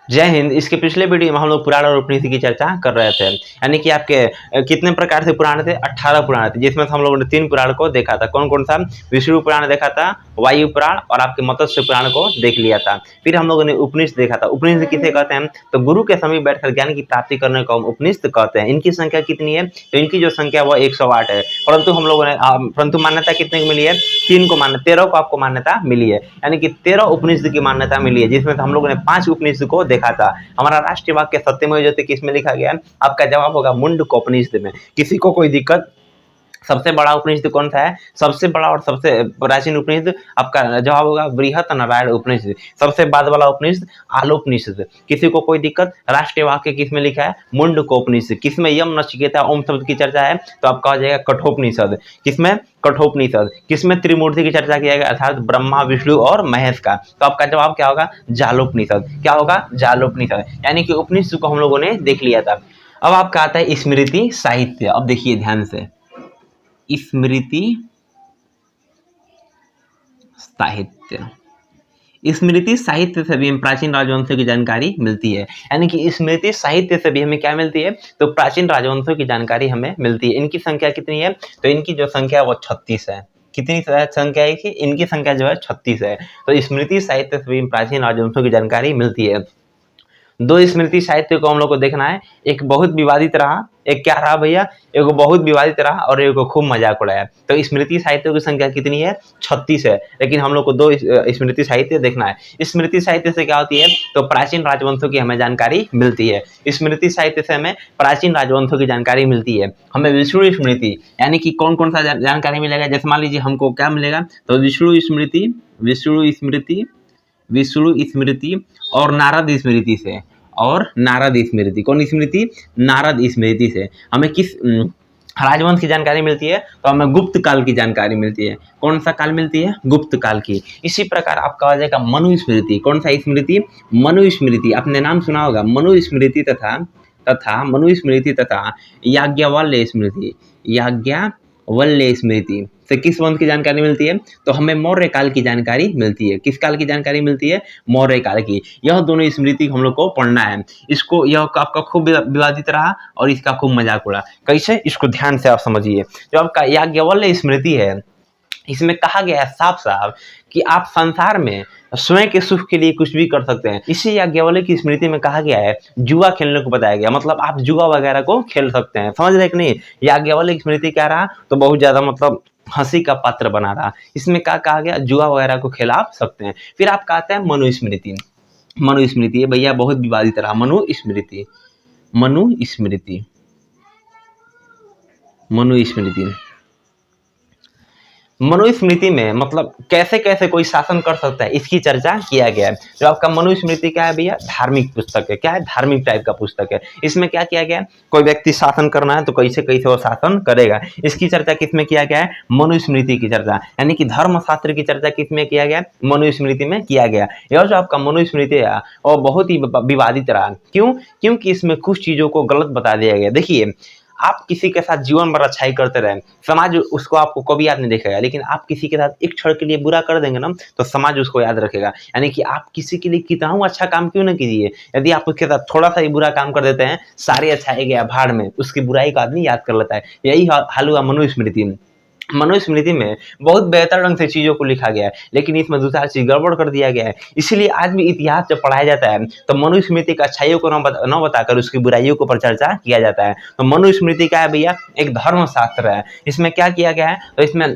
जय हिंद। इसके पिछले वीडियो में हम लोग पुराण और उपनिषद की चर्चा कर रहे थे, यानी कि आपके कितने प्रकार से पुराण थे, 18 पुराण थे, जिसमें से हम लोगों ने 3 पुराण को देखा था। कौन कौन सा? विष्णु पुराण देखा था, वायु पुराण और आपके मत्स्य पुराण को देख लिया था। फिर हम लोगों ने उपनिषद देखा था। उपनिषद किसे कहते हैं? तो गुरु के समीप बैठकर ज्ञान की प्राप्ति करने को हम उपनिषद कहते हैं। इनकी संख्या कितनी है? तो इनकी जो संख्या वो 108 है, परंतु हम लोगों ने परंतु मान्यता कितने को मिली है? 3 को 13 को आपको मान्यता मिली है, यानी कि 13 उपनिषद की मान्यता मिली है, जिसमें से हम लोगों ने 5 उपनिषद को देखा था। हमारा राष्ट्रीय वाक्य सत्यमेव जयते किस में लिखा गया है? आपका जवाब होगा मुंडकोपनिषद में। किसी को कोई दिक्कत? सबसे बड़ा उपनिषद कौन सा है? सबसे बड़ा और सबसे प्राचीन उपनिषद आपका जवाब होगा बृहत नारायण उपनिषद। सबसे बाद वाला उपनिषद आलोपनिषद। किसी को कोई दिक्कत? राष्ट्रीय वाक्य किस में लिखा है? मुंडकोपनिषद। किसमें यम नचिकेता ओम शब्द की चर्चा है? तो आपका हो जाएगा कठोपनिषद। किसमें? कठोपनिषद। किसमें त्रिमूर्ति की चर्चा किया गया, अर्थात ब्रह्मा विष्णु और महेश का? तो आपका जवाब क्या होगा? जालोपनिषद। क्या होगा? जालोपनिषद। यानी कि उपनिषद को हम लोगों ने देख लिया था। अब आपका आता है स्मृति साहित्य। अब देखिए ध्यान से, स्मृति साहित्य। स्मृति साहित्य से भी हमें प्राचीन राजवंशों की जानकारी मिलती है, यानी कि स्मृति साहित्य से भी हमें क्या मिलती है? तो प्राचीन राजवंशों की जानकारी हमें मिलती है। इनकी संख्या कितनी है? तो इनकी जो संख्या है वो 36 है। कितनी संख्या है? इनकी संख्या जो है 36 है। तो स्मृति साहित्य से भी प्राचीन राजवंशों की जानकारी मिलती है। 2 स्मृति साहित्य को हम लोग को देखना है। एक बहुत विवादित रहा, एक क्या रहा भैया? एक बहुत विवादित रहा और एक खूब मजाक उड़ाया। तो स्मृति साहित्य की संख्या कितनी है? 36 है, लेकिन हम लोग को 2 स्मृति साहित्य देखना है। स्मृति साहित्य से क्या होती है? तो प्राचीन राजवंशों की हमें जानकारी मिलती है। स्मृति साहित्य से हमें प्राचीन राजवंशों की जानकारी मिलती है। हमें विष्णु स्मृति, यानी कि कौन कौन सा जानकारी मिलेगा? जैसे मान लीजिए हमको क्या मिलेगा? तो विष्णु स्मृति, विष्णु स्मृति, विष्णु स्मृति और नारद स्मृति से, और नारद स्मृति। कौन स्मृति? नारद स्मृति से हमें किस राजवंश की जानकारी मिलती है? तो हमें गुप्त काल की जानकारी मिलती है। कौन सा काल मिलती है? गुप्त काल की। इसी प्रकार आपका आ जाएगा मनु स्मृति। कौन सा स्मृति? मनु स्मृति। आपने नाम सुना होगा, मनु स्मृति तथा मनु स्मृति तथा याज्ञवल्क्य स्मृति। याज्ञवल्क्य स्मृति से किस वंश की जानकारी मिलती है? तो हमें मौर्य काल की जानकारी मिलती है। किस काल की जानकारी मिलती है? मौर्य काल की। यह दोनों स्मृति हम लोग को पढ़ना है। इसको, यह आपका खूब विवादित रहा और इसका खूब मजाक उड़ा। कैसे? इसको ध्यान से आप समझिए। जो आपका याज्ञवल्क्य स्मृति है, इसमें कहा गया है साफ साफ कि आप संसार में स्वयं के सुख के लिए कुछ भी कर सकते हैं। इसी याज्ञवल्क्य की स्मृति में कहा गया है, जुआ खेलने को बताया गया, मतलब आप जुआ वगैरह को खेल सकते हैं। समझ रहे कि नहीं? याज्ञवल्क्य की स्मृति क्या रहा? तो बहुत ज्यादा मतलब हंसी का पात्र बना रहा। इसमें क्या कहा गया? जुआ वगैरह को खेला सकते हैं। फिर आपका आता है मनुस्मृति। मनुस्मृति भैया बहुत विवादित रहा। मनुस्मृति, मनुस्मृति, मनुस्मृति। मनुस्मृति में मतलब कैसे कैसे कोई शासन कर सकता है, इसकी चर्चा किया गया है। जो आपका मनुस्मृति क्या है भैया? धार्मिक पुस्तक है। क्या है? धार्मिक टाइप का पुस्तक है। इसमें क्या किया गया है? कोई व्यक्ति शासन करना है तो कैसे कैसे वो शासन करेगा, इसकी चर्चा किसमें किया गया है? मनुस्मृति की चर्चा, यानी कि धर्मशास्त्र की चर्चा किसमें किया गया? मनुस्मृति में किया गया। यह जो आपका मनुस्मृति है वो बहुत ही विवादित रहा। क्यों? क्योंकि इसमें कुछ चीजों को गलत बता दिया गया। देखिए, आप किसी के साथ जीवन भर अच्छाई करते रहे, समाज उसको आपको कभी याद नहीं रखेगा, लेकिन आप किसी के साथ एक क्षण के लिए बुरा कर देंगे ना, तो समाज उसको याद रखेगा। यानी कि आप किसी के लिए कितना अच्छा काम क्यों ना कीजिए, यदि आप उसके साथ थोड़ा सा ही बुरा काम कर देते हैं, सारे अच्छाई गया भाड़ में, उसकी बुराई को आदमी याद कर लेता है। यही हाल हुआ मनुस्मृति में। मनुस्मृति में बहुत बेहतर ढंग से चीजों को लिखा गया है, लेकिन इसमें दूसरा चीज गड़बड़ कर दिया गया है। इसीलिए आज भी इतिहास जब पढ़ाया जाता है तो मनुस्मृति का अच्छाइयों को न बताकर उसकी बुराइयों को पर चर्चा किया जाता है। तो मनुस्मृति क्या है भैया? एक धर्मशास्त्र है। इसमें क्या किया गया है? तो इसमें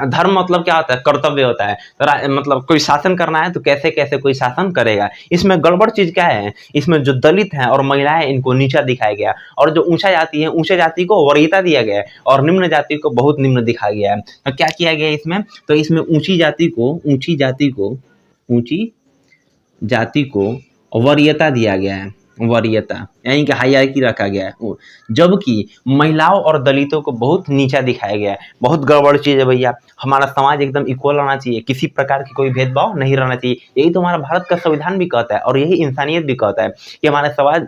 धर्म मतलब क्या होता है? कर्तव्य होता है। तो मतलब कोई शासन करना है तो कैसे कैसे कोई शासन करेगा। इसमें गड़बड़ चीज क्या है? इसमें जो दलित हैं और महिलाएं, इनको नीचा दिखाया गया, और जो ऊंचा जाति है, ऊंचे जाति को वरीयता दिया गया है, और निम्न जाति को बहुत निम्न दिखाया गया है। तो क्या किया गया इसमें? तो इसमें ऊंची जाति को वरीयता दिया गया है। वरीयता यानी कि हायरार्की रखा गया है, जबकि महिलाओं और दलितों को बहुत नीचा दिखाया गया है। बहुत गड़बड़ चीज है भैया। हमारा समाज एकदम इक्वल रहना चाहिए, किसी प्रकार की कोई भेदभाव नहीं रहना चाहिए। यही तो हमारा भारत का संविधान भी कहता है, और यही इंसानियत भी कहता है कि हमारा समाज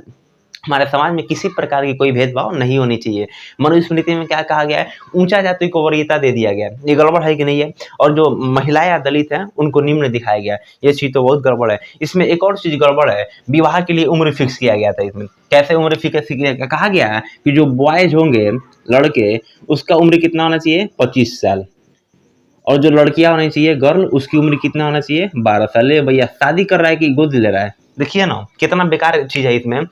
हमारे समाज में किसी प्रकार की कोई भेदभाव नहीं होनी चाहिए। मनुस्मृति में क्या कहा गया है, ऊंचा जाति को वरीयता दे दिया गया है। ये गड़बड़ है कि नहीं है? और जो महिलाएं या दलित हैं उनको निम्न दिखाया गया है, ये चीज तो बहुत गड़बड़ है। इसमें एक और चीज गड़बड़ है, विवाह के लिए उम्र फिक्स किया गया था। इसमें कैसे उम्र फिक्स किया? कहा गया है कि जो बॉयज होंगे, लड़के, उसका उम्र कितना होना चाहिए, 25 साल, और जो लड़कियां होनी चाहिए, गर्ल, उसकी उम्र कितना होना चाहिए, 12 साल। ले भैया, शादी कर रहा है कि गोद ले रहा है? देखिए ना कितना बेकार चीज है इसमें,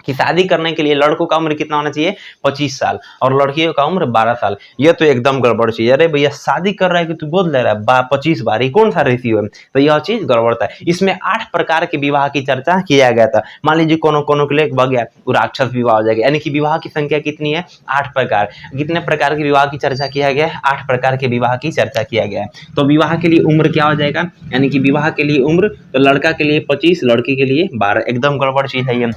कि शादी करने के लिए लड़कों का उम्र कितना होना चाहिए, 25 साल, और लड़कियों का उम्र 12 साल। यह तो एकदम गड़बड़ चीज है। अरे भैया, शादी कर रहा है कि तू गोद ले रहा है 25 बार, ये कौन सा रेशियो है? तो यह चीज गड़बड़ था। इसमें 8 प्रकार के विवाह की चर्चा किया गया था। मान लीजिए कोनो के लिए बग गया, वो राक्षस विवाह हो जाएगा। यानी कि विवाह की संख्या कितनी है, 8 प्रकार। कितने प्रकार के विवाह की चर्चा किया गया है, 8 प्रकार के विवाह की चर्चा किया गया है। तो विवाह के लिए उम्र क्या हो जाएगा, यानी कि विवाह के लिए उम्र, तो लड़का के लिए 25, लड़की के लिए 12। एकदम गड़बड़ चीज है ये।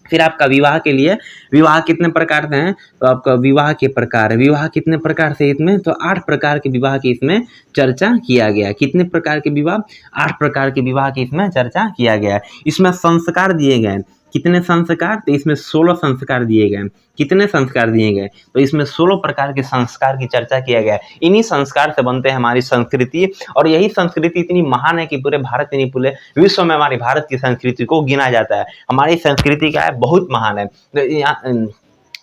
फिर आपका विवाह के लिए, विवाह कितने प्रकार से हैं, तो आपका विवाह के प्रकार, विवाह कितने प्रकार से इसमें, तो 8 प्रकार के विवाह की इसमें चर्चा किया गया। कितने प्रकार के विवाह, 8 प्रकार के विवाह की इसमें चर्चा किया गया। इसमें संस्कार दिए गए, कितने संस्कार, तो इसमें 16 संस्कार दिए गए। कितने संस्कार दिए गए, तो इसमें 16 प्रकार के संस्कार की चर्चा किया गया। इन्हीं संस्कार से बनते हैं हमारी संस्कृति, और यही संस्कृति इतनी महान है कि पूरे भारत, नहीं पूरे विश्व में हमारी भारत की संस्कृति को गिना जाता है। हमारी संस्कृति क्या है, बहुत महान है। तो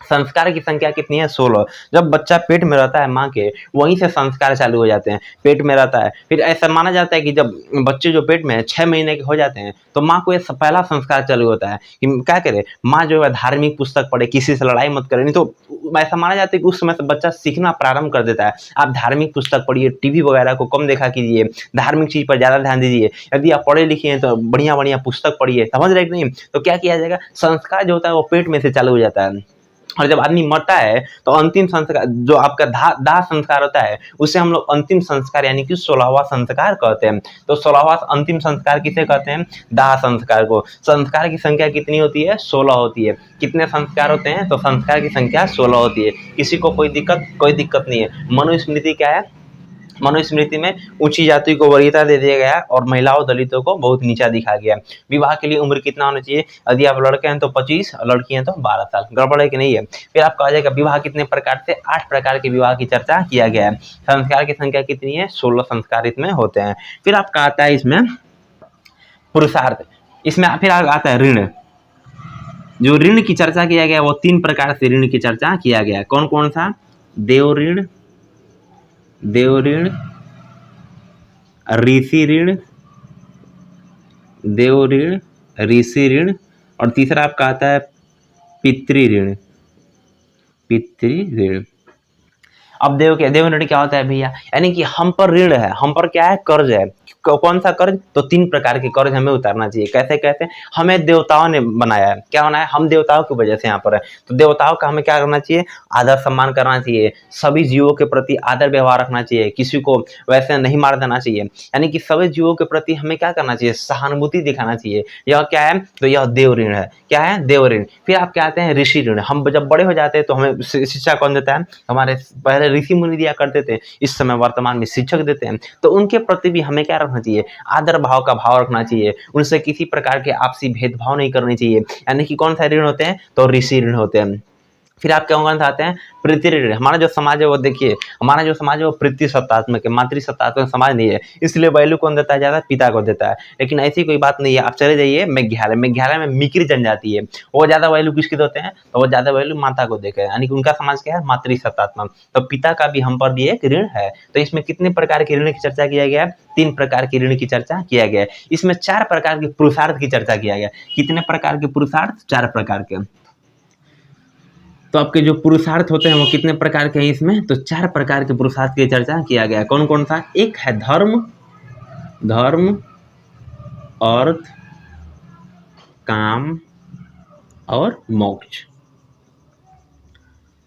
संस्कार की संख्या कितनी है, 16। जब बच्चा पेट में रहता है माँ के, वहीं से संस्कार चालू हो जाते हैं, पेट में रहता है। फिर ऐसा माना जाता है कि जब बच्चे जो पेट में 6 महीने के हो जाते हैं, तो माँ को ये पहला संस्कार चालू होता है कि क्या करे, माँ जो है धार्मिक पुस्तक पढ़े, किसी से लड़ाई मत करे। नहीं तो ऐसा माना जाता है कि उस समय से बच्चा सीखना प्रारंभ कर देता है। आप धार्मिक पुस्तक पढ़िए, टीवी वगैरह को कम देखा कीजिए, धार्मिक चीज पर ज्यादा ध्यान दीजिए। यदि आप पढ़े लिखे हैं तो बढ़िया बढ़िया पुस्तक पढ़िए, समझ रहे कि नहीं? तो क्या किया जाएगा, संस्कार जो होता है वो पेट में से चालू हो जाता है। और जब आदमी मरता है तो अंतिम संस्कार जो आपका दाह संस्कार होता है, उसे हम लोग अंतिम संस्कार यानी कि 16वां संस्कार कहते हैं। तो 16वां अंतिम संस्कार किसे कहते हैं, दाह संस्कार को। संस्कार की संख्या कितनी होती है, 16 होती है। कितने संस्कार होते हैं, तो संस्कार की संख्या 16 होती है। किसी को कोई दिक्कत नहीं है। मनुस्मृति क्या है, मनुस्मृति में ऊंची जाति को वरीयता दे दिया गया और महिलाओं दलितों को बहुत नीचा दिखा गया। विवाह के लिए उम्र कितना होना चाहिए, यदि आप लड़के हैं तो 25, लड़की हैं तो 12 साल। गड़बड़ है कि नहीं है? फिर आपका आ जाएगा विवाह कितने प्रकार से, 8 प्रकार के विवाह की चर्चा किया गया है। संस्कार की संख्या कितनी है, 16 संस्कार इसमें होते हैं। फिर आपका आता है इसमें पुरुषार्थ। इसमें फिर आता है ऋण। जो ऋण की चर्चा किया गया वो 3 प्रकार से ऋण की चर्चा किया गया। कौन कौन सा, देव ऋण, ऋषि ऋण, देव ऋण, ऋषि ऋण, और तीसरा आपका आता है पितृ ऋण, अब देव ऋण क्या होता है भैया, यानी कि हम पर ऋण है, हम पर क्या है, कर्ज है। कौन सा कर्ज, तो 3 प्रकार के कर्ज हमें उतारना चाहिए। कैसे कैसे, हमें देवताओं ने बनाया है, क्या बनाया, हम देवताओं की वजह से यहाँ पर है। तो देवताओं का हमें क्या करना चाहिए, आदर सम्मान करना चाहिए, सभी जीवों के प्रति आदर व्यवहार रखना चाहिए, किसी को वैसे नहीं मार देना चाहिए। यानी कि सभी जीवों के प्रति हमें क्या करना चाहिए, सहानुभूति दिखाना चाहिए। यह क्या है, तो यह देव ऋण है। क्या है, देव ऋण। फिर आप क्या आते हैं, ऋषि ऋण। हम जब बड़े हो जाते हैं तो हमें शिक्षा कौन देता है, हमारे पहले ऋषि मुनि दिया करते थे, इस समय वर्तमान में शिक्षक देते हैं। तो उनके प्रति भी हमें क्या रखना चाहिए, आदर भाव का भाव रखना चाहिए। उनसे किसी प्रकार के आपसी भेदभाव नहीं करनी चाहिए। यानी कि कौन सा ऋण होते हैं, तो ऋषि ऋण होते हैं। फिर आप क्या कौन सा आते हैं, पितृ ऋण। हमारा जो समाज है वो देखिए, हमारा जो समाज है वो पितृसत्तात्मक है, मातृसत्तात्मक समाज नहीं है। इसलिए वैल्यू कौन देता है, ज्यादा पिता को देता है। लेकिन ऐसी कोई बात नहीं है। आप चले जाइए मेघालय में मिकिर जनजाति है, वो ज्यादा वैल्यू किसकी देते हैं, तो वो ज्यादा वैल्यू माता को देते हैं। यानी कि उनका समाज क्या है, मातृसत्तात्मक। तो पिता का भी हम पर भी एक ऋण है। तो इसमें कितने प्रकार के ऋण की चर्चा किया गया है, 3 प्रकार के ऋण की चर्चा किया गया है। इसमें 4 प्रकार के पुरुषार्थ की चर्चा किया गया। कितने प्रकार के पुरुषार्थ, 4 प्रकार के। तो आपके जो पुरुषार्थ होते हैं वो कितने प्रकार के हैं इसमें, तो 4 प्रकार के पुरुषार्थ की चर्चा किया गया है। कौन कौन सा, एक है धर्म, अर्थ, काम और मोक्ष।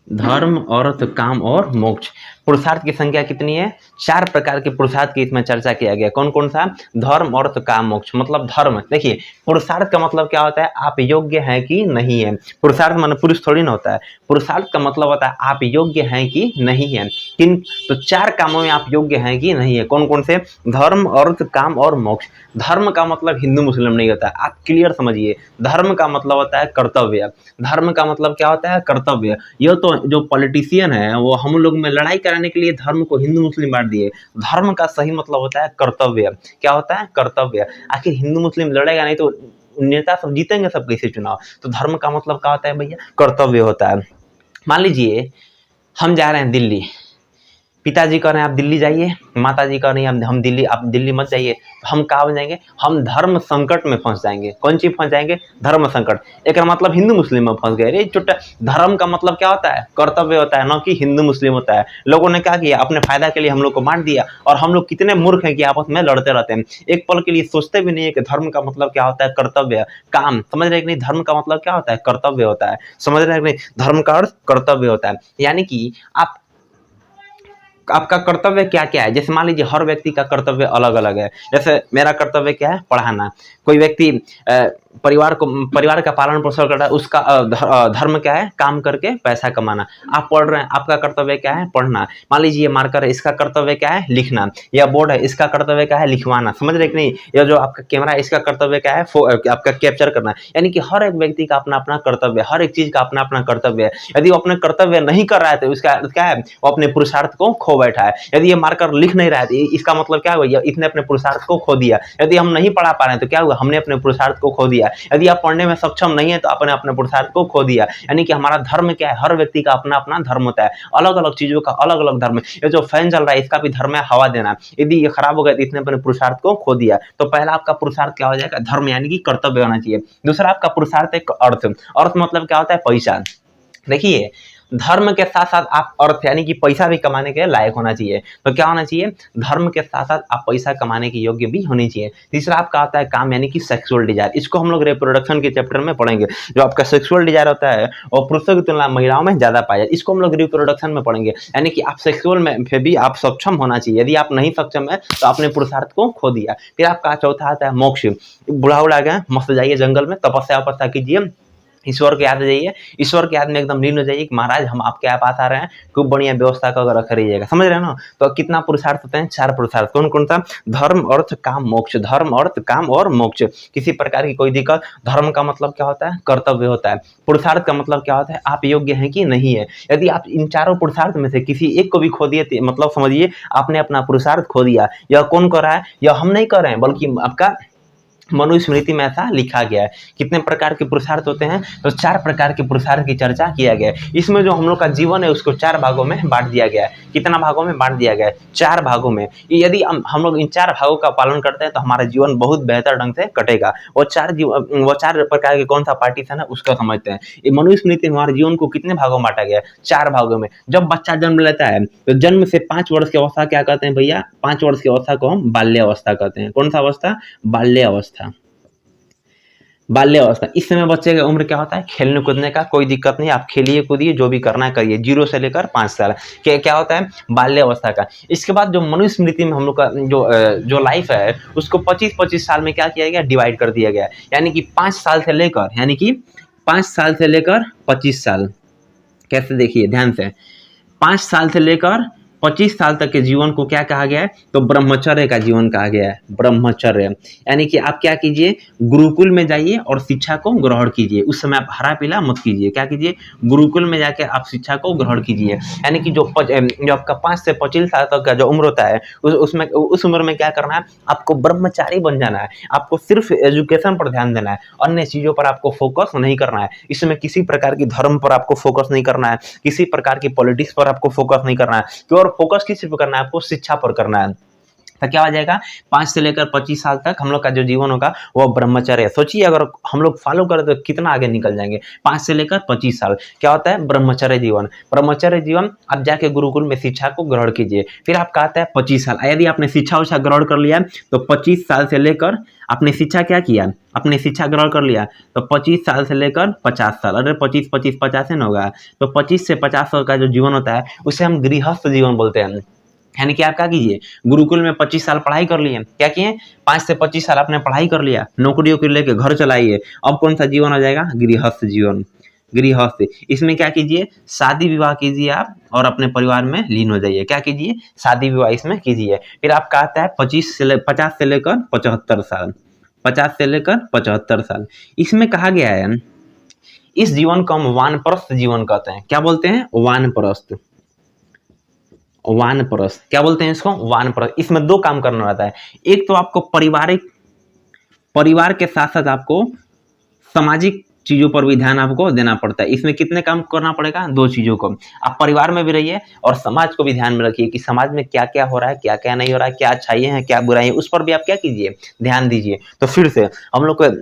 धर्म, अर्थ, काम और मोक्ष। पुरुषार्थ की संख्या कितनी है? 4 प्रकार के पुरुषार्थ की इसमें चर्चा किया गया। कौन कौन सा? धर्म, अर्थ, काम, मोक्ष। मतलब धर्म, देखिए पुरुषार्थ का मतलब क्या होता है? आप योग्य हैं कि नहीं है। पुरुषार्थ माने पुरुष थोड़ी ना होता है। पुरुषार्थ का मतलब होता है आप योग्य हैं कि नहीं है। किन तो 4 कामों में आप योग्य हैं कि नहीं है। कौन कौन से? धर्म, अर्थ, काम और मोक्ष। धर्म का मतलब हिंदू मुस्लिम नहीं होता है, आप क्लियर समझिए। धर्म का मतलब होता है कर्तव्य। धर्म का मतलब क्या होता है? कर्तव्य। ये तो जो पॉलिटिशियन है वो हम लोग में लड़ाई कराने के लिए धर्म को हिंदू मुस्लिम बांट दिए। धर्म का सही मतलब होता है कर्तव्य। क्या होता है? कर्तव्य। आखिर हिंदू मुस्लिम लड़ेगा नहीं तो नेता सब जीतेंगे सब कैसे चुनाव? तो धर्म का मतलब क्या होता है भैया? कर्तव्य होता है। मान लीजिए हम जा रहे हैं दिल्ली, पिताजी कह रहे हैं आप दिल्ली जाइए, माताजी कह रही हैं हम दिल्ली, आप दिल्ली मत जाइए, तो हम कहाँ जाएंगे? हम धर्म संकट में फंस जाएंगे। कौन चीज फंस जाएंगे? धर्म संकट। एक मतलब हिंदू मुस्लिम में फंस गए। अरे छोटा, धर्म का मतलब क्या होता है? कर्तव्य होता है, न कि हिंदू मुस्लिम होता है। लोगों ने क्या किया? अपने फायदा के लिए हम लोग को मार दिया। और हम लोग कितने मूर्ख हैं कि आपस में लड़ते रहते हैं, एक पल के लिए सोचते भी नहीं है कि धर्म का मतलब क्या होता है? कर्तव्य, काम। समझ रहे कि नहीं? धर्म का मतलब क्या होता है? कर्तव्य होता है। समझ रहे कि नहीं? धर्म का अर्थ कर्तव्य होता है। यानी कि आपका कर्तव्य क्या क्या है? जैसे मान लीजिए हर व्यक्ति का कर्तव्य अलग अलग है। जैसे मेरा कर्तव्य क्या है? पढ़ाना। कोई व्यक्ति परिवार का पालन पोषण कर रहा है, उसका धर्म क्या है? काम करके पैसा कमाना। आप पढ़ रहे हैं, आपका कर्तव्य क्या है? पढ़ना। मान लीजिए ये मार्कर है, इसका कर्तव्य क्या है? लिखना। या बोर्ड है, इसका कर्तव्य क्या है? लिखवाना। समझ रहे कि नहीं? या जो आपका कैमरा है, इसका कर्तव्य क्या है? आपका कैप्चर करना। यानी कि हर एक व्यक्ति का अपना अपना कर्तव्य, हर एक चीज का अपना अपना कर्तव्य है। यदि वो अपने कर्तव्य नहीं कर रहा है तो उसका क्या है? वो अपने पुरुषार्थ को खो बैठा है। यदि ये मार्कर लिख नहीं रहा है, इसका मतलब क्या हुआ? इसने अपने पुरुषार्थ को खो दिया। यदि हम नहीं पढ़ा पा रहे हैं तो क्या हुआ? हमने अपने पुरुषार्थ को खो दिया। यदि आप पढ़ने में सक्षम नहीं है तो आपने अपने पुरुषार्थ को खो दिया। यानी कि हमारा धर्म क्या है? हर व्यक्ति का अपना अपना धर्म होता है। अलग अलग चीजों का अलग अलग धर्म। ये जो फैन चल रहा है इसका भी धर्म है हवा देना। यदि ये खराब हो गया तो इसने अपने पुरुषार्थ को खो दिया। तो पहला आपका पुरुषार्थ क्या हो जाएगा? धर्म, यानी कि कर्तव्य होना चाहिए। दूसरा आपका पुरुषार्थ एक अर्थ। अर्थ मतलब क्या होता है? पैसा। देखिए धर्म के साथ साथ आप अर्थ यानी कि पैसा भी कमाने के लायक होना चाहिए। तो क्या होना चाहिए? धर्म के साथ साथ आप पैसा कमाने के योग्य भी होनी चाहिए। तीसरा आपका आता है काम, यानी कि सेक्सुअल डिजायर। इसको हम लोग रिप्रोडक्शन के चैप्टर में पढ़ेंगे। जो आपका सेक्सुअल डिजायर होता है और पुरुषों की तुलना महिलाओं में ज्यादा पाया जाए, इसको हम लोग रिप्रोडक्शन में पढ़ेंगे। यानी कि आप सेक्सुअल में फिर भी आप सक्षम होना चाहिए। यदि आप नहीं सक्षम है तो आपने पुरुषार्थ को खो दिया। फिर आपका चौथा आता है मोक्ष। बुढ़ा उड़ा गया, मस्त जाइए जंगल में, तपस्या वपस्या कीजिए, ईश्वर के याद जाइए। ईश्वर के याद में एकदम लीन हो जाइए कि महाराज हम आपके पास आ रहे हैं, खूब बढ़िया व्यवस्था का रख रहिएगा। समझ रहे हैं ना? तो कितना पुरुषार्थ होते हैं? 4 पुरुषार्थ। कौन कौन सा? धर्म, अर्थ, काम, मोक्ष। धर्म, अर्थ, काम और मोक्ष। किसी प्रकार की कोई दिक्कत? धर्म का मतलब क्या होता है? कर्तव्य होता है। पुरुषार्थ का मतलब क्या होता है? आप योग्य हैं कि नहीं है। यदि आप इन चारों पुरुषार्थ में से किसी एक को भी खो दिए मतलब समझिए आपने अपना पुरुषार्थ खो दिया। यह कौन कर रहा है? यह हम नहीं कर रहे हैं, बल्कि आपका मनुस्मृति में ऐसा लिखा गया है। कितने प्रकार के पुरुषार्थ होते हैं? तो 4 प्रकार के पुरुषार्थ की चर्चा किया गया है। इसमें जो हम लोग का जीवन है उसको 4 भागों में बांट दिया गया है। कितना भागों में बांट दिया गया है? 4 भागों में। यदि हम लोग इन 4 भागों का पालन करते हैं तो हमारा जीवन बहुत बेहतर ढंग से कटेगा। वो 4 प्रकार के कौन सा पार्टीशन है उसका समझते हैं। ये मनुस्मृति में हमारे जीवन को कितने भागों में बांटा गया है? 4 भागों में। जब बच्चा जन्म लेता है तो जन्म से 5 वर्ष की अवस्था क्या कहते हैं भैया? 5 वर्ष की अवस्था को हम बाल्य अवस्था कहते हैं। कौन सा अवस्था? बाल्य अवस्था। बाल्य अवस्था। इस समय बच्चे का उम्र क्या होता है? खेलने कूदने का। कोई दिक्कत नहीं, आप खेलिए कूदिए, जो भी करना है करिए। 0 से लेकर 5 साल क्या होता है? बाल्य अवस्था का। इसके बाद जो मनुस्मृति में हम लोग का जो लाइफ है उसको 25-25 साल में क्या किया गया? डिवाइड कर दिया गया। यानी कि 5 साल से लेकर 25 साल। कैसे? देखिए ध्यान से, 5 साल से लेकर 25 साल तक के जीवन को क्या कहा गया है? तो ब्रह्मचर्य का जीवन कहा गया है। ब्रह्मचर्य यानी कि आप क्या कीजिए? गुरुकुल में जाइए और शिक्षा को ग्रहण कीजिए। उस समय आप हरा पीला मत कीजिए। क्या कीजिए? गुरुकुल में जाके आप शिक्षा को ग्रहण कीजिए। यानी कि जो आपका 5 से 25 साल तक का जो उम्र होता है उस उम्र में क्या करना है? आपको ब्रह्मचारी बन जाना है। आपको सिर्फ एजुकेशन पर ध्यान देना है, अन्य चीजों पर आपको फोकस नहीं करना है। इसमें किसी प्रकार की धर्म पर आपको फोकस नहीं करना है, किसी प्रकार की पॉलिटिक्स पर आपको फोकस नहीं करना है। और फोकस किस पर करना है? आपको शिक्षा पर करना है। तो क्या हो जाएगा, 5 से लेकर 25 साल तक हम लोग का जो जीवन होगा वो ब्रह्मचर्य। सोचिए अगर हम लोग फॉलो करें तो कितना आगे निकल जाएंगे। 5 से लेकर 25 साल क्या होता है, ब्रह्मचर्य जीवन। ब्रह्मचर्य जीवन आप जाके गुरुकुल में शिक्षा को ग्रहण कीजिए। फिर आपका आता है 25 साल, यदि आपने शिक्षा उच्छा ग्रहण कर लिया तो 25 साल से लेकर आपने शिक्षा क्या किया, अपने शिक्षा ग्रहण कर लिया तो 25 साल से लेकर 50 साल, अरे 25 25 50 है ना होगा, तो 25 से 50 साल का जो जीवन होता है उसे हम गृहस्थ जीवन बोलते हैं। यानी कि आप क्या कीजिए, गुरुकुल में 25 साल पढ़ाई कर लिए, क्या किए, 5 से 25 साल आपने पढ़ाई कर लिया, नौकरी वोकरी लेके घर चलाइए, अब कौन सा जीवन हो जाएगा, गृहस्थ जीवन। गृहस्थ, इसमें क्या कीजिए, शादी विवाह कीजिए आप और अपने परिवार में लीन हो जाइए। क्या कीजिए, शादी विवाह इसमें कीजिए। फिर आपका आता है 50 से लेकर 75 साल, 50 से लेकर 75 साल। इसमें कहा गया है इस जीवन को हम वानप्रस्थ जीवन कहते हैं। क्या बोलते हैं, वानप्रस्थ। वानप्रस्थ क्या बोलते हैं इसको, वानप्रस्थ। इसमें 2 काम करना रहता है, एक तो आपको परिवार के साथ साथ आपको सामाजिक चीजों पर भी ध्यान आपको देना पड़ता है। इसमें कितने काम करना पड़ेगा, 2 चीजों को। आप परिवार में भी रहिए और समाज को भी ध्यान में रखिए कि समाज में क्या क्या हो रहा है, क्या क्या नहीं हो रहा है, क्या अच्छाइयाँ हैं, क्या बुराई है, उस पर भी आप क्या कीजिए, ध्यान दीजिए। तो फिर से हम लोग को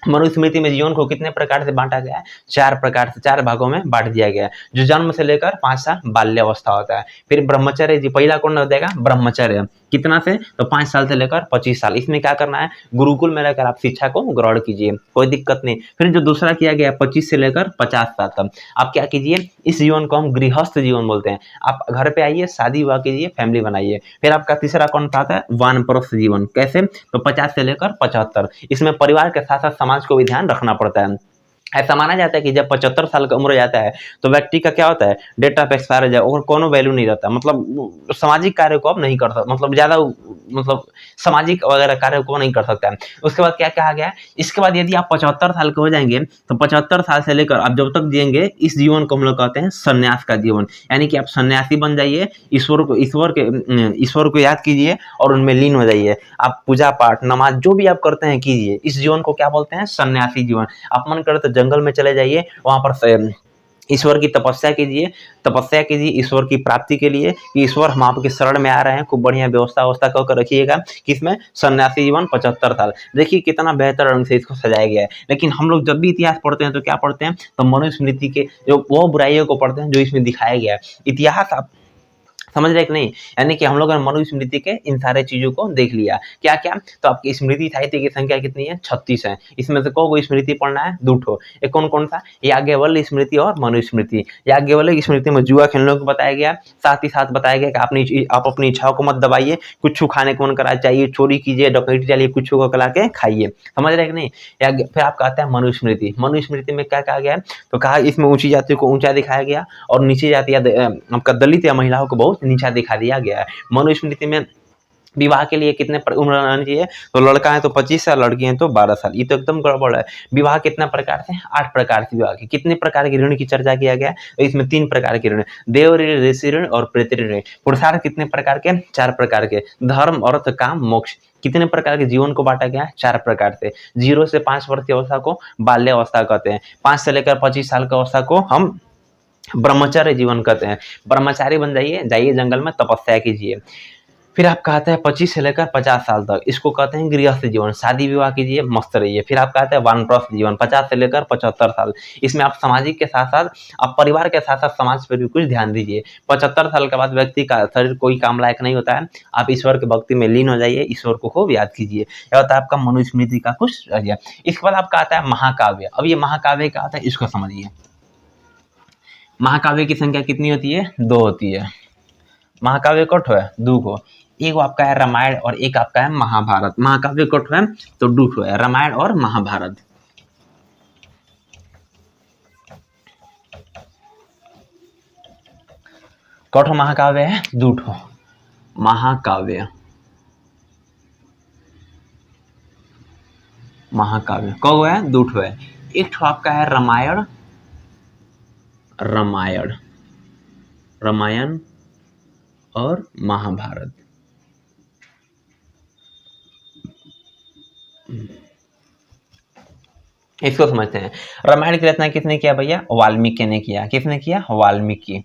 मनुस्मृति में जीवन को कितने प्रकार से बांटा गया है, 4 प्रकार से, 4 भागों में बांट दिया गया है। जो जन्म से लेकर 5 साल बाल्यावस्था होता है। फिर ब्रह्मचर्य जी, पहला कौन हो जाएगा, ब्रह्मचर्य, कितना से, तो 5 साल से लेकर 25 साल। इसमें क्या करना है, गुरुकुल में रहकर आप शिक्षा को ग्रहण कीजिए, कोई दिक्कत नहीं। फिर जो दूसरा किया गया 25 से लेकर 50 साल तक, आप क्या कीजिए, इस जीवन को हम गृहस्थ जीवन बोलते हैं। आप घर पे आइए, शादी विवाह कीजिए, फैमिली बनाइए। फिर आपका तीसरा कौन सा आता है, वानप्रस्थ जीवन। कैसे, तो 50 से लेकर 75। इसमें परिवार के साथ साथ समाज को भी ध्यान रखना पड़ता है। ऐसा माना जाता है कि जब 75 साल का उम्र हो जाता है तो व्यक्ति का क्या होता है, डेट ऑफ एक्सपायर हो जाए और कोनो वैल्यू नहीं रहता, मतलब सामाजिक कार्य को अब नहीं कर सकता, मतलब ज्यादा मतलब सामाजिक वगैरह कार्य को नहीं कर सकता है। उसके बाद क्या कहा गया है, इसके बाद यदि आप 75 साल के हो जाएंगे तो 75 साल से लेकर आप जब तक जिएंगे, इस जीवन को हम लोग कहते हैं संन्यास का जीवन। यानी कि आप सन्यासी बन जाइए, ईश्वर को याद कीजिए और उनमें लीन हो जाइए। आप पूजा पाठ नमाज जो भी आप करते हैं कीजिए। इस जीवन को क्या बोलते हैं, सन्यासी जीवन। आप मन करे तो जंगल में चले जाइए, वहां पर ईश्वर की तपस्या कीजिए ईश्वर की प्राप्ति के लिए कि ईश्वर हम आपके शरण में आ रहे हैं। खूब बढ़िया व्यवस्था कर रखिएगा। किसमें, सन्यासी जीवन 75 साल। देखिए कितना बेहतर रंग से इसको सजाया गया है। लेकिन हम लोग जब भी इतिहास पढ़ते हैं तो क्या पढ़ते हैं, तो मनुस्मृति के जो वो बुराइयों को पढ़ते हैं जो इसमें दिखाया गया है। इतिहास आप समझ रहे कि नहीं, यानी कि हम लोगों ने मनुस्मृति के इन सारे चीजों को देख लिया। क्या क्या, तो आपकी स्मृति साहित्य की संख्या कितनी है, 36 है। इसमें से को स्मृति पढ़ना है, 2 ठो। ये कौन कौन सा, याज्ञवल्क्य स्मृति और मनुस्मृति। याज्ञवल्क्य स्मृति में जुआ खेलने को बताया गया, साथ ही साथ बताया गया कि आप अपनी इच्छाओं को मत दबाइए, कुछ खाने को मन करा चाहिए, चोरी कीजिए, डकैती चलिए, कुछ को कला के खाइए। समझ रहे कि नहीं। फिर आपका आता है मनुस्मृति। मनुस्मृति में क्या कहा गया, तो कहा इसमें ऊंची जातियों को ऊंचा दिखाया गया और नीचे जाति आपका दलित या महिलाओं को बहुत नीचा दिखा दिया गया है। मनुस्मृति में विवाह के लिए कितने उम्र रहनी चाहिए, तो लड़का है तो 25 साल, लड़की है तो 12 साल। ये तो एकदम गड़बड़ है। विवाह कितना प्रकार से, 8 प्रकार से विवाह के। कितने प्रकार के ऋण की चर्चा किया गया, तो इसमें 3 प्रकार के ऋण, देव ऋण, ऋषि ऋण और प्रेत ऋण। पुरुषार्थ कितने प्रकार के, 4 प्रकार के। धर्म, अर्थ, काम, मोक्ष। कितने प्रकार के जीवन को बांटा गया है, 4 प्रकार से। 0 से 5 वर्ष की अवस्था को बाल्यावस्था कहते हैं। 5 से लेकर 25 साल की अवस्था को हम ब्रह्मचर्य जीवन कहते हैं। ब्रह्मचारी बन जाइए जंगल में तपस्या कीजिए। फिर आप कहते हैं 25 से लेकर 50 साल तक, इसको कहते हैं गृहस्थ जीवन। शादी विवाह कीजिए, मस्त रहिए। फिर आप कहते हैं वानप्रस्थ जीवन, 50 से लेकर 75 साल। इसमें आप सामाजिक के साथ साथ आप परिवार के साथ साथ समाज पर भी कुछ ध्यान दीजिए। 75 साल के बाद व्यक्ति का शरीर कोई काम लायक नहीं होता है। आप ईश्वर के भक्ति में लीन हो जाइए, ईश्वर को खूब याद कीजिए। यह होता है आपका मनुस्मृति का कुछ रह। इसके बाद आपका आता है महाकाव्य। अब ये महाकाव्य क्या आता है, इसको समझिए। महाकाव्य की संख्या कितनी होती है, 2 होती है। महाकाव्य कठ है 2 को, एक आपका है रामायण और एक आपका है महाभारत। महाकाव्य कठ है तो 2 है, रामायण और महाभारत। कठ महाकाव्य है 2 महाकाव्य कौ है 2 है। एक ठो आपका है रामायण और महाभारत। इसको समझते हैं। रामायण की रचना किसने किया भैया, वाल्मीकि ने किया। किसने किया, वाल्मीकि।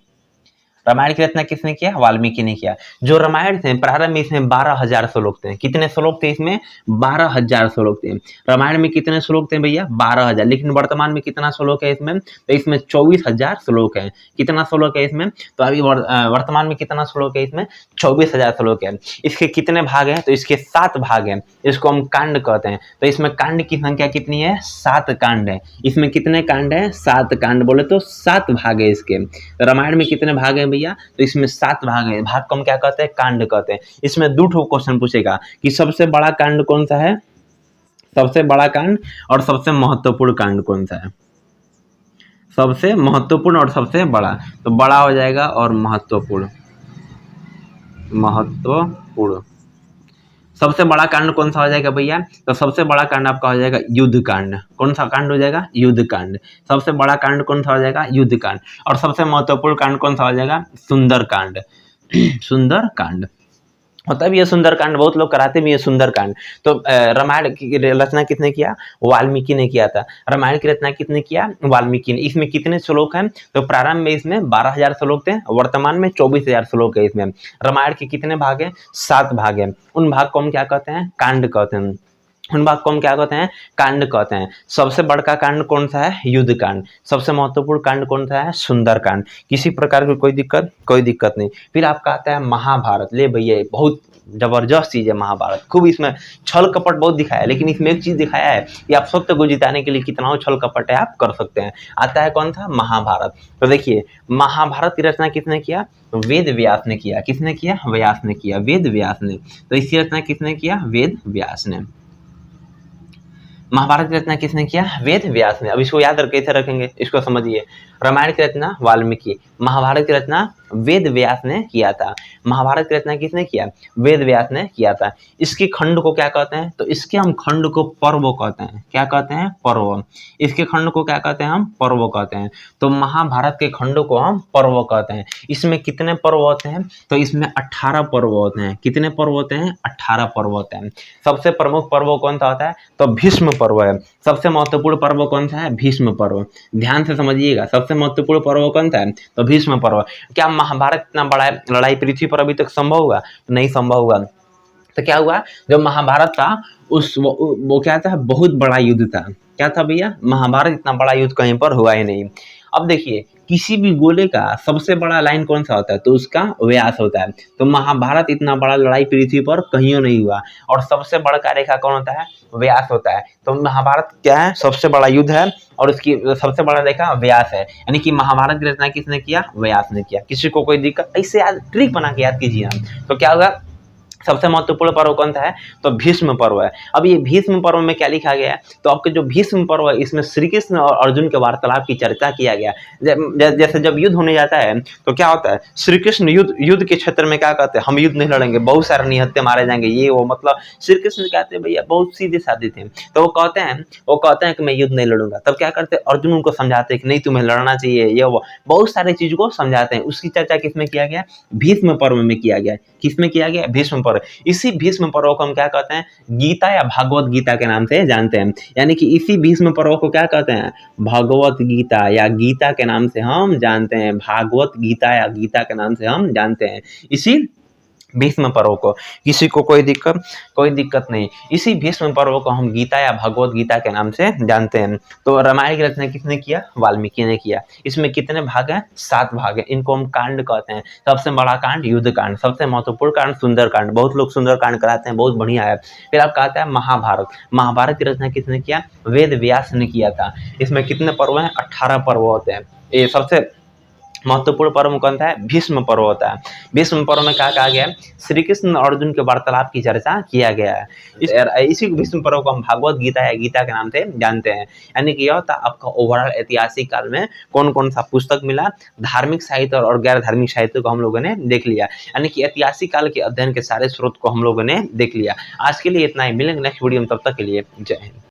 रामायण की रचना किसने किया? वाल्मीकि ने किया। जो रामायण थे प्रारंभ में इसमें 12,000 श्लोक थे। कितने श्लोक थे इसमें? 12,000 श्लोक थे। रामायण में कितने श्लोक थे भैया? 12,000। लेकिन वर्तमान में कितना श्लोक है इसमें? तो इसमें 24,000 श्लोक है। कितना श्लोक है इसमें? तो अभी वर्तमान में कितना श्लोक है इसमें? 24,000 श्लोक है। इसके कितने भाग हैं? तो इसके 7 भाग हैं। इसको हम कांड कहते हैं। तो इसमें कांड की संख्या कितनी है? 7 कांड है। इसमें कितने कांड है? 7 कांड। बोले तो 7 भाग है इसके। रामायण में कितने भाग हैं भैया? तो इसमें 7 भाग है। भाग को हम क्या कहते हैं? कांड कहते हैं। इसमें 2 क्वेश्चन पूछेगा कि सबसे बड़ा कांड कौन सा है, सबसे बड़ा कांड, और सबसे महत्वपूर्ण कांड कौन सा है? सबसे महत्वपूर्ण और सबसे बड़ा। तो बड़ा हो जाएगा और महत्वपूर्ण। महत्वपूर्ण सबसे बड़ा कांड कौन सा हो जाएगा भैया? तो सबसे बड़ा कांड आपका हो जाएगा युद्ध कांड। कौन सा कांड हो जाएगा? युद्ध कांड। सबसे बड़ा कांड कौन सा हो जाएगा? युद्ध कांड। और सबसे महत्वपूर्ण कांड कौन सा हो जाएगा? सुंदर कांड। सुंदर कांड होता भी है सुंदर कांड, बहुत लोग कराते भी है सुंदर कांड। तो रामायण की रचना किसने किया? वाल्मीकि ने किया था। रामायण की रचना किसने किया? वाल्मीकि ने। इसमें कितने श्लोक हैं? तो प्रारंभ में इसमें 12,000 श्लोक थे, वर्तमान में 24,000 श्लोक है इसमें। रामायण के कितने भाग हैं? 7 भाग हैं। उन भाग को हम क्या कहते हैं? कांड कहते हैं। उन भाग को हम क्या कहते हैं? कांड कहते हैं। सबसे बड़का कांड कौन सा है? युद्ध कांड। सबसे महत्वपूर्ण कांड कौन सा है? सुंदर कांड। किसी प्रकार की कोई दिक्कत नहीं। फिर आपका आता है महाभारत। ले भैया, बहुत जबरदस्त चीज है महाभारत। खूब इसमें छल कपट बहुत दिखाया है, लेकिन इसमें एक चीज दिखाया है कि आप सत्य को जिताने के लिए कितना छल कपट है आप कर सकते हैं। आता है कौन सा? महाभारत। तो देखिए, महाभारत की रचना किसने किया? वेद व्यास ने किया। किसने किया? व्यास ने किया। वेद व्यास ने। तो इसकी रचना किसने किया? वेद व्यास ने। महाभारत की रचना किसने किया? वेद व्यास ने। अब इसको याद कैसे रखेंगे, इसको समझिए। रामायण की रचना वाल्मीकि, महाभारत की रचना वेद व्यास ने किया था। महाभारत की रचना किसने किया? वेद व्यास ने किया था। इसके खंड को क्या कहते हैं? तो इसके हम खंड को पर्व कहते हैं। क्या कहते हैं? पर्व। इसके खंड को क्या कहते हैं? हम पर्व कहते हैं। तो महाभारत के खंड को हम पर्व कहते हैं। इसमें कितने पर्व होते हैं? तो इसमें 18 पर्व होते हैं। कितने पर्व होते हैं? 18 पर्व होते हैं। सबसे प्रमुख पर्व कौन सा होता है? तो भीष्म पर्व है। सबसे महत्वपूर्ण पर्व कौन सा है? भीष्म पर्व। ध्यान से समझिएगा, सबसे महत्वपूर्ण पर्व कौन सा है? तो भीष्म पर्व। क्या महाभारत इतना बड़ा लड़ाई पृथ्वी पर अभी तक संभव हुआ? नहीं संभव हुआ। तो क्या हुआ? जो महाभारत था वो क्या था? बहुत बड़ा युद्ध था। क्या था भैया? महाभारत इतना बड़ा युद्ध कहीं पर हुआ ही नहीं। अब देखिए, किसी भी गोले का सबसे बड़ा लाइन कौन सा होता है? तो उसका व्यास होता है। तो महाभारत इतना बड़ा लड़ाई पृथ्वी पर कहीं नहीं हुआ। और सबसे बड़ा रेखा कौन होता है? व्यास होता है। तो महाभारत क्या है? सबसे बड़ा युद्ध है और उसकी सबसे बड़ा रेखा व्यास है। यानी कि महाभारत की रचना किसने किया? व्यास ने किया। किसी को कोई दिक्कत? ऐसे याद ट्रिक बना के याद कीजिए। तो क्या होगा? सबसे महत्वपूर्ण पर्व कौन सा है? तो भीष्म पर्व है। अब ये भीष्म पर्व में क्या लिखा गया है? तो आपके जो भीष्म पर्व है इसमें श्री कृष्ण और अर्जुन के वार्तालाप की चर्चा किया गया। जैसे जब युद्ध होने जाता है तो क्या होता है? श्री कृष्ण युद्ध के क्षेत्र में क्या कहते हैं? हम युद्ध नहीं लड़ेंगे, बहुत सारे निहत्थे मारे जाएंगे, ये वो। मतलब श्री कृष्ण कहते हैं भैया बहुत सीधे साधे थे। तो वो कहते हैं कि मैं युद्ध नहीं लड़ूंगा। तब क्या करते हैं? अर्जुन उनको समझाते हैं कि नहीं, तुम्हें लड़ना चाहिए, ये वो बहुत सारे चीज को समझाते हैं। उसकी चर्चा किसमें किया गया? भीष्म पर्व में किया गया। किसमें किया गया? भीष्म पर्व। इसी भीष्म पर्व को हम क्या कहते हैं? गीता या भागवत गीता के नाम से जानते हैं। यानी कि इसी भीष्म पर्व को क्या कहते हैं? भगवत गीता या गीता के नाम से हम जानते हैं। भागवत गीता या गीता के नाम से हम जानते हैं इसी भीष्म पर्व को। किसी को कोई दिक्कत नहीं। इसी भीष्म पर्व को हम गीता या भगवत गीता के नाम से जानते हैं। तो रामायण की रचना किसने किया? वाल्मीकि ने किया। इसमें कितने भाग हैं? 7 भाग हैं। इनको हम कांड कहते हैं। सबसे बड़ा कांड युद्ध कांड, सबसे महत्वपूर्ण कांड सुंदर कांड। बहुत लोग सुंदर कांड कराते हैं, बहुत बढ़िया है। फिर आप कहते हैं महाभारत। महाभारत की रचना किसने किया? वेद व्यास ने किया था। इसमें कितने पर्व हैं? 18 पर्व होते हैं। ये सबसे महत्वपूर्ण पर्व कौन सा है? भीष्म पर्व होता है। भीष्म पर्व में क्या कहा गया है? श्री कृष्ण और अर्जुन के वार्तालाप की चर्चा किया गया है। इसी भीष्म पर्व को हम भागवत गीता या गीता के नाम से जानते हैं। यानी कि यह होता है आपका ओवरऑल ऐतिहासिक काल में कौन कौन सा पुस्तक मिला। धार्मिक साहित्य और गैर धार्मिक साहित्य को हम लोगों ने देख लिया। यानी कि ऐतिहासिक काल के अध्ययन के सारे स्रोत को हम लोगों ने देख लिया। आज के लिए इतना ही। मिलेंगे नेक्स्ट वीडियो में, तब तक के लिए जय हिंद।